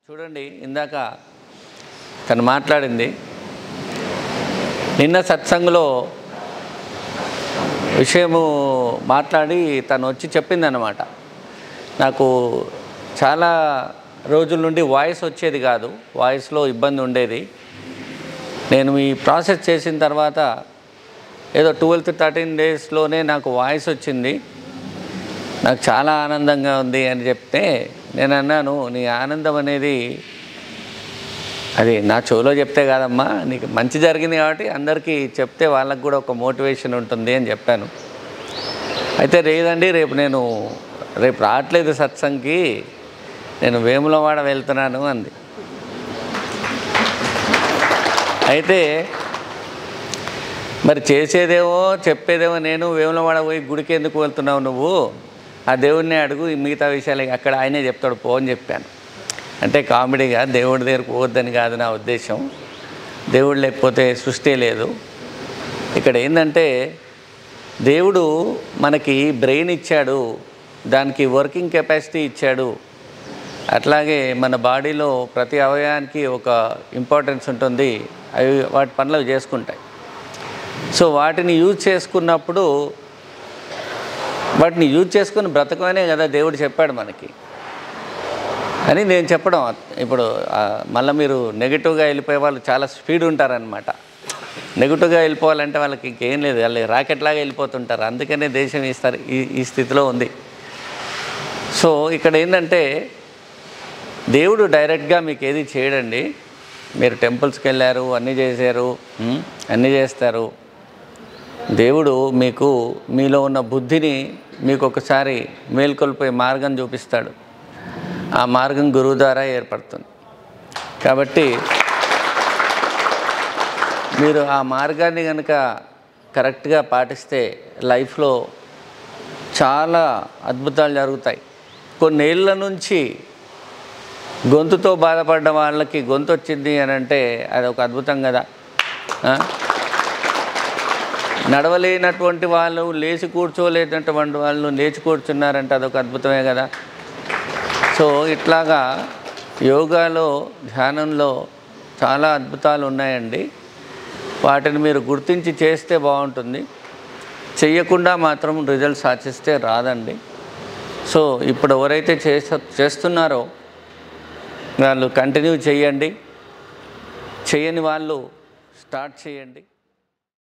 చూడండి, ఇందాక తను మాట్లాడింది. నిన్న సత్సంగంలో విషయము మాట్లాడి తను వచ్చి చెప్పిందన్నమాట. నాకు చాలా రోజుల నుండి వాయిస్ వచ్చేది కాదు, వాయిస్లో ఇబ్బంది ఉండేది. నేను ఈ ప్రాసెస్ చేసిన తర్వాత ఏదో 12-13 డేస్లోనే నాకు వాయిస్ వచ్చింది. నాకు చాలా ఆనందంగా ఉంది అని చెప్తే నేను అన్నాను, నీ ఆనందం అనేది అది నా చెవిలో చెప్తే కాదమ్మా, నీకు మంచి జరిగింది కాబట్టి అందరికీ చెప్తే వాళ్ళకు కూడా ఒక మోటివేషన్ ఉంటుంది అని చెప్పాను. అయితే లేదండి, రేపు రావట్లేదు సత్సంగ్కి, నేను వేములవాడ వెళ్తున్నాను అంది. అయితే మరి చేసేదేమో చెప్పేదేమో నేను, వేములవాడ పోయి గుడికి ఎందుకు వెళ్తున్నావు నువ్వు, ఆ దేవుడిని అడుగు, మిగతా విషయాలు అక్కడ ఆయనే చెప్తాడు పో అని చెప్పాను. అంటే కామెడీగా దేవుడి దగ్గరకు పోవద్దని కాదు నా ఉద్దేశం. దేవుడు లేకపోతే సృష్టి లేదు. ఇక్కడ ఏంటంటే దేవుడు మనకి బ్రెయిన్ ఇచ్చాడు, దానికి వర్కింగ్ కెపాసిటీ ఇచ్చాడు. అట్లాగే మన బాడీలో ప్రతి అవయవానికి ఒక ఇంపార్టెన్స్ ఉంటుంది, అవి వాటి పనులు చేసుకుంటాయి. సో వాటిని యూజ్ చేసుకున్నప్పుడు వాటిని యూజ్ చేసుకుని బ్రతకమనే కదా దేవుడు చెప్పాడు మనకి అని నేను చెప్పడం. ఇప్పుడు మళ్ళీ మీరు నెగిటివ్గా వెళ్ళిపోయే వాళ్ళు చాలా స్పీడ్ ఉంటారనమాట. నెగిటివ్గా వెళ్ళిపోవాలంటే వాళ్ళకి ఇంకేం లేదు, వాళ్ళు రాకెట్లాగా వెళ్ళిపోతుంటారు. అందుకనే దేశం ఈ స్థితిలో ఉంది. సో ఇక్కడ ఏంటంటే దేవుడు డైరెక్ట్గా మీకు ఏది చేయడండి. మీరు టెంపుల్స్కి వెళ్ళారు, అన్నీ చేశారు, అన్నీ చేస్తారు. దేవుడు మీలో ఉన్న బుద్ధిని మీకు ఒకసారి మేల్కొల్పోయే మార్గం చూపిస్తాడు. ఆ మార్గం గురువు ద్వారా ఏర్పడుతుంది. కాబట్టి మీరు ఆ మార్గాన్ని కనుక కరెక్ట్గా పాటిస్తే లైఫ్లో చాలా అద్భుతాలు జరుగుతాయి. కొన్నేళ్ల నుంచి గొంతుతో బాధపడ్డ వాళ్ళకి గొంతు వచ్చింది అని అంటే అది ఒక అద్భుతం కదా. నడవలేనటువంటి వాళ్ళు, లేచి కూర్చోలేనటువంటి వాళ్ళు లేచి కూర్చున్నారంటే అదొక అద్భుతమే కదా. సో ఇట్లాగా యోగాలో, ధ్యానంలో చాలా అద్భుతాలు ఉన్నాయండి. వాటిని మీరు గుర్తించి చేస్తే బాగుంటుంది. చెయ్యకుండా మాత్రం రిజల్ట్స్ ఆశిస్తే రాదండి. సో ఇప్పుడు ఎవరైతే చేస్తున్నారో వాళ్ళు కంటిన్యూ చేయండి, చేయని వాళ్ళు స్టార్ట్ చేయండి.